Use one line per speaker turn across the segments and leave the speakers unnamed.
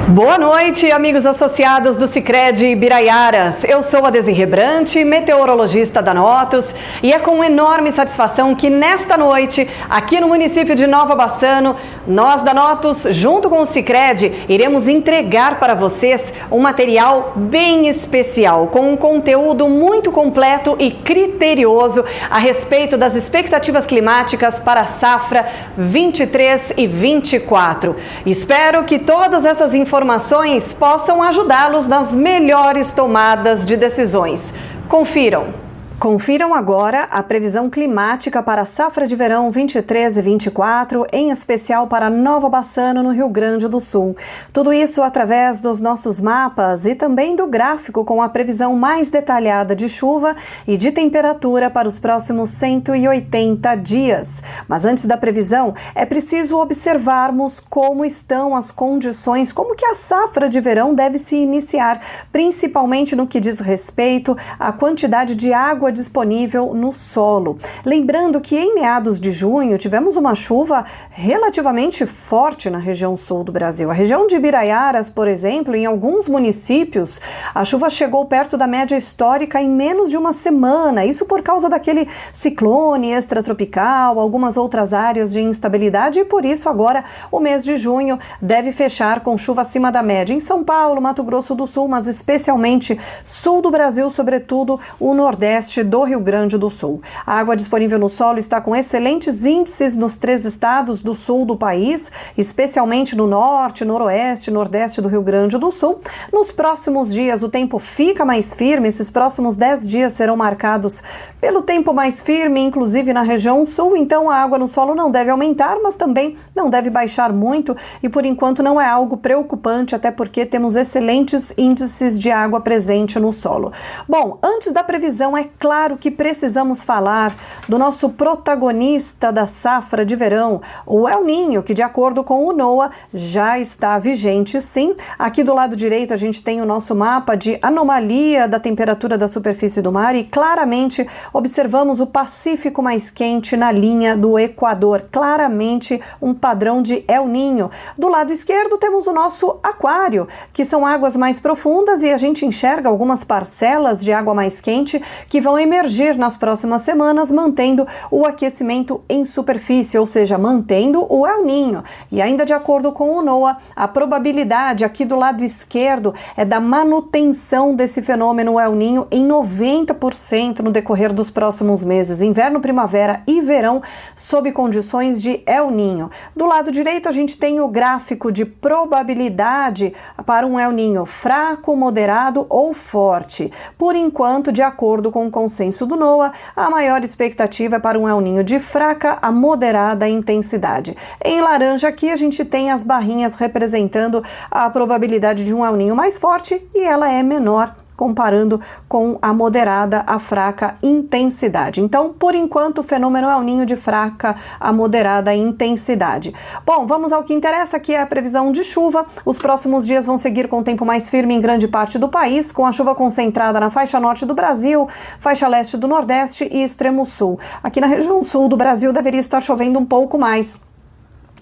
Boa noite, amigos associados do Sicredi Ibiraiaras. Eu sou a Desirê Brant, meteorologista da Notus, e é com enorme satisfação que nesta noite, aqui no município de Nova Bassano, nós da Notus, junto com o Sicredi, iremos entregar para vocês um material bem especial, com um conteúdo muito completo e criterioso a respeito das expectativas climáticas para a safra 23 e 24. Espero que todas essas informações possam ajudá-los nas melhores tomadas de decisões. Confiram agora a previsão climática para a safra de verão 23 e 24, em especial para Nova Bassano, no Rio Grande do Sul. Tudo isso através dos nossos mapas e também do gráfico com a previsão mais detalhada de chuva e de temperatura para os próximos 180 dias. Mas antes da previsão, é preciso observarmos como estão as condições, como que a safra de verão deve se iniciar, principalmente no que diz respeito à quantidade de água disponível no solo. Lembrando que em meados de junho tivemos uma chuva relativamente forte na região sul do Brasil. A região de Ibiraiaras, por exemplo, em alguns municípios, a chuva chegou perto da média histórica em menos de uma semana. Isso por causa daquele ciclone extratropical, algumas outras áreas de instabilidade, e por isso agora o mês de junho deve fechar com chuva acima da média em São Paulo, Mato Grosso do Sul, mas especialmente sul do Brasil, sobretudo o Nordeste do Rio Grande do Sul. A água disponível no solo está com excelentes índices nos 3 estados do sul do país, especialmente no norte, noroeste, nordeste do Rio Grande do Sul. Nos próximos dias o tempo fica mais firme, esses próximos 10 dias serão marcados pelo tempo mais firme, inclusive na região sul, então a água no solo não deve aumentar, mas também não deve baixar muito e por enquanto não é algo preocupante, até porque temos excelentes índices de água presente no solo. Bom, antes da previsão, é claro que precisamos falar do nosso protagonista da safra de verão, o El Niño, que de acordo com o NOAA já está vigente sim. Aqui do lado direito a gente tem o nosso mapa de anomalia da temperatura da superfície do mar e claramente observamos o Pacífico mais quente na linha do Equador, claramente um padrão de El Niño. Do lado esquerdo temos o nosso aquário, que são águas mais profundas e a gente enxerga algumas parcelas de água mais quente que vão emergir nas próximas semanas, mantendo o aquecimento em superfície, ou seja, mantendo o El Niño. E ainda de acordo com o NOAA, a probabilidade aqui do lado esquerdo é da manutenção desse fenômeno El Niño em 90% no decorrer dos próximos meses, inverno, primavera e verão, sob condições de El Niño. Do lado direito a gente tem o gráfico de probabilidade para um El Niño fraco, moderado ou forte. Por enquanto, de acordo com o consenso do NOAA, a maior expectativa é para um El Niño de fraca a moderada intensidade. Em laranja aqui a gente tem as barrinhas representando a probabilidade de um El Niño mais forte e ela é menor comparando com a moderada a fraca intensidade. Então, por enquanto, o fenômeno El Niño de fraca a moderada intensidade. Bom, vamos ao que interessa, que é a previsão de chuva. Os próximos dias vão seguir com o tempo mais firme em grande parte do país, com a chuva concentrada na faixa norte do Brasil, faixa leste do Nordeste e extremo sul. Aqui na região sul do Brasil deveria estar chovendo um pouco mais.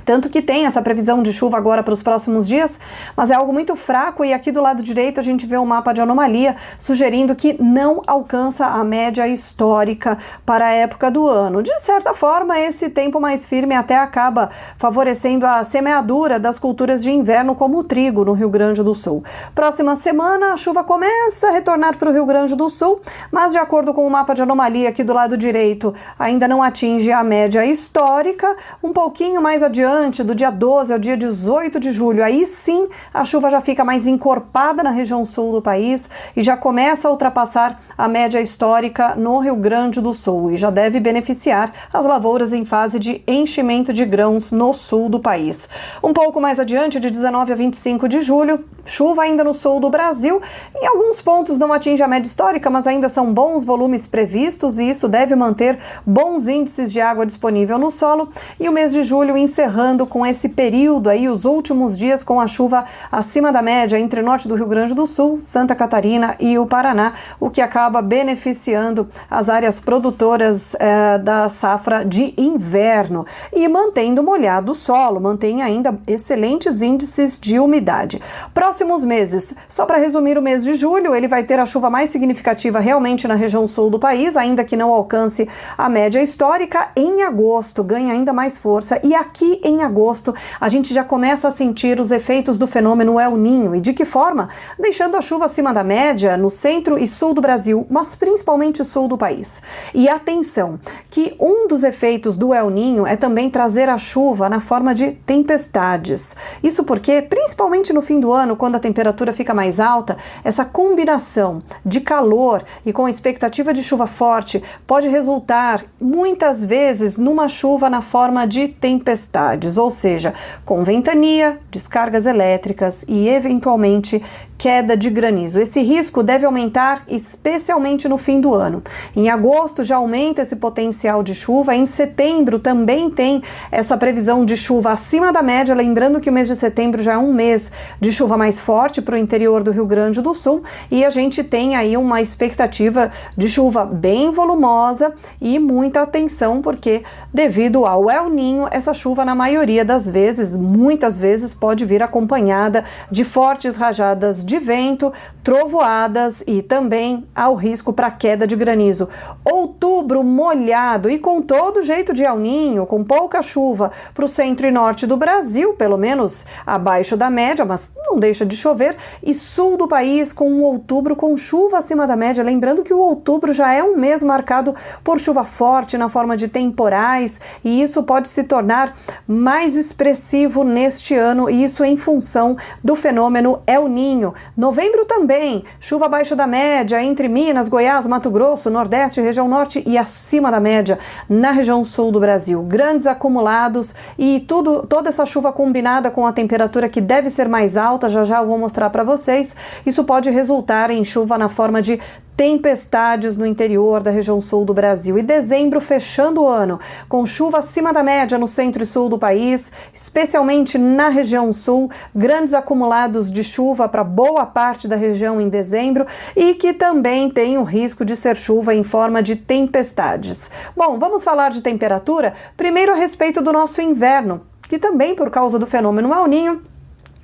Tanto que tem essa previsão de chuva agora para os próximos dias, mas é algo muito fraco e aqui do lado direito a gente vê um mapa de anomalia sugerindo que não alcança a média histórica para a época do ano. De certa forma, esse tempo mais firme até acaba favorecendo a semeadura das culturas de inverno como o trigo no Rio Grande do Sul. Próxima semana a chuva começa a retornar para o Rio Grande do Sul, mas de acordo com o mapa de anomalia aqui do lado direito, ainda não atinge a média histórica. Um pouquinho mais adiante, do dia 12 ao dia 18 de julho, aí sim a chuva já fica mais encorpada na região sul do país e já começa a ultrapassar a média histórica no Rio Grande do Sul e já deve beneficiar as lavouras em fase de enchimento de grãos no sul do país. Um pouco mais adiante, de 19 a 25 de julho, chuva ainda no sul do Brasil. Em alguns pontos não atinge a média histórica, mas ainda são bons volumes previstos e isso deve manter bons índices de água disponível no solo. E o mês de julho encerrando encerrando com esse período aí, os últimos dias com a chuva acima da média entre o norte do Rio Grande do Sul, Santa Catarina e o Paraná, o que acaba beneficiando as áreas produtoras da safra de inverno e mantendo molhado o solo, mantém ainda excelentes índices de umidade. Próximos meses, só para resumir o mês de julho, ele vai ter a chuva mais significativa realmente na região sul do país, ainda que não alcance a média histórica. Em agosto ganha ainda mais força e aqui em agosto a gente já começa a sentir os efeitos do fenômeno El Niño. E de que forma? Deixando a chuva acima da média no centro e sul do Brasil, mas principalmente sul do país. E atenção, que um dos efeitos do El Niño é também trazer a chuva na forma de tempestades. Isso porque, principalmente no fim do ano, quando a temperatura fica mais alta, essa combinação de calor e com expectativa de chuva forte pode resultar muitas vezes numa chuva na forma de tempestades, ou seja, com ventania, descargas elétricas e eventualmente queda de granizo. Esse risco deve aumentar especialmente no fim do ano. Em agosto já aumenta esse potencial de chuva, em setembro também tem essa previsão de chuva acima da média, lembrando que o mês de setembro já é um mês de chuva mais forte para o interior do Rio Grande do Sul e a gente tem aí uma expectativa de chuva bem volumosa e muita atenção porque devido ao El Niño, essa chuva na maioria das vezes, muitas vezes pode vir acompanhada de fortes rajadas de vento, trovoadas e também ao risco para queda de granizo. Outubro molhado e com todo jeito de El Niño, com pouca chuva para o centro e norte do Brasil, pelo menos abaixo da média, mas não deixa de chover, e sul do país com um outubro com chuva acima da média, lembrando que o outubro já é um mês marcado por chuva forte na forma de temporais e isso pode se tornar mais expressivo neste ano, e isso em função do fenômeno El Niño. Novembro também, chuva abaixo da média entre Minas, Goiás, Mato Grosso, Nordeste, região Norte e acima da média na região Sul do Brasil. Grandes acumulados e toda essa chuva combinada com a temperatura que deve ser mais alta, já eu vou mostrar para vocês, isso pode resultar em chuva na forma de tempestades no interior da região sul do Brasil. E dezembro fechando o ano com chuva acima da média no centro e sul do país, especialmente na região sul, grandes acumulados de chuva para boa parte da região em dezembro e que também tem o risco de ser chuva em forma de tempestades. Bom, vamos falar de temperatura? Primeiro a respeito do nosso inverno, que também por causa do fenômeno El Niño,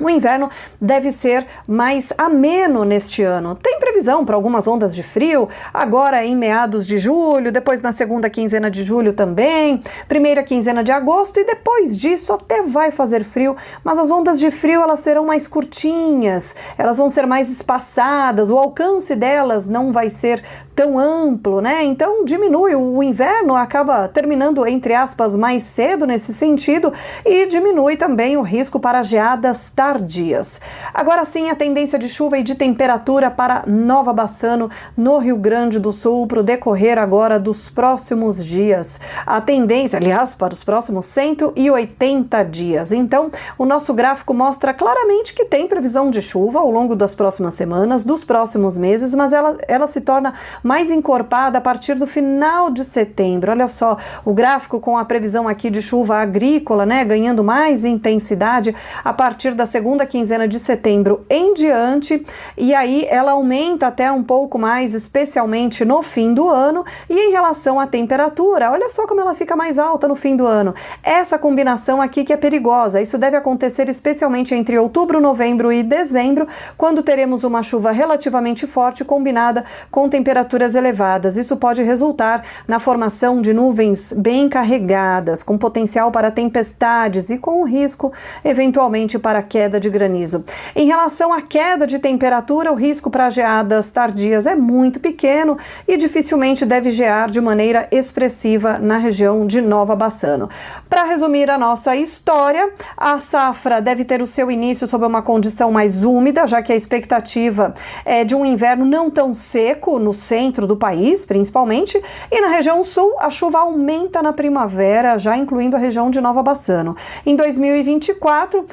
o inverno deve ser mais ameno neste ano. Tem previsão para algumas ondas de frio, agora em meados de julho, depois na segunda quinzena de julho também, primeira quinzena de agosto e depois disso até vai fazer frio, mas as ondas de frio elas serão mais curtinhas, elas vão ser mais espaçadas, o alcance delas não vai ser tão amplo, né? Então diminui, o inverno acaba terminando, entre aspas, mais cedo nesse sentido e diminui também o risco para geadas tardias. Agora sim, a tendência de chuva e de temperatura para Nova Bassano, no Rio Grande do Sul, para o decorrer agora dos próximos dias. A tendência, aliás, para os próximos 180 dias. Então, o nosso gráfico mostra claramente que tem previsão de chuva ao longo das próximas semanas, dos próximos meses, mas ela se torna mais encorpada a partir do final de setembro. Olha só, o gráfico com a previsão aqui de chuva agrícola, né, ganhando mais intensidade a partir da segunda quinzena de setembro em diante, e aí ela aumenta até um pouco mais, especialmente no fim do ano. E em relação à temperatura, olha só como ela fica mais alta no fim do ano. Essa combinação aqui que é perigosa, isso deve acontecer especialmente entre outubro, novembro e dezembro, quando teremos uma chuva relativamente forte combinada com temperaturas elevadas. Isso pode resultar na formação de nuvens bem carregadas, com potencial para tempestades e com o risco, eventualmente, para queda de granizo. Em relação à queda de temperatura, o risco para geadas tardias é muito pequeno e dificilmente deve gear de maneira expressiva na região de Nova Bassano. Para resumir a nossa história, a safra deve ter o seu início sob uma condição mais úmida, já que a expectativa é de um inverno não tão seco no centro do país, principalmente, e na região sul a chuva aumenta na primavera, já incluindo a região de Nova Bassano. Em 2024,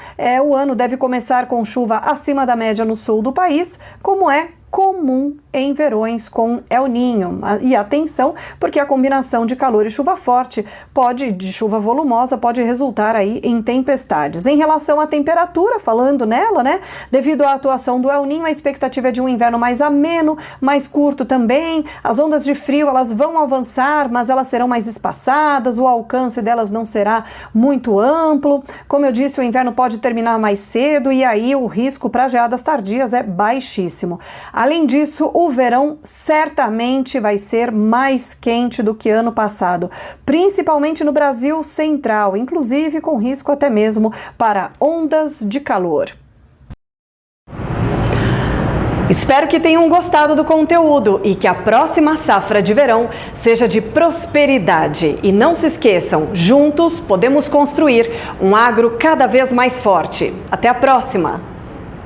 o ano deve começar com chuva acima da média no sul do país, como é comum
em verões com El Niño. E atenção, porque a combinação de calor e chuva forte de chuva volumosa pode resultar aí em tempestades. Em relação à temperatura, falando nela, né? Devido à atuação do El Niño, a expectativa é de um inverno mais ameno, mais curto também. As ondas de frio, elas vão avançar, mas elas serão mais espaçadas, o alcance delas não será muito amplo. Como eu disse, o inverno pode terminar mais cedo e aí o risco para geadas tardias é baixíssimo. Além disso, o verão certamente vai ser mais quente do que ano passado, principalmente no Brasil central, inclusive com risco até mesmo para ondas de calor. Espero que tenham gostado do conteúdo e que a próxima safra de verão seja de prosperidade. E não se esqueçam, juntos podemos construir um agro cada vez mais forte. Até a próxima!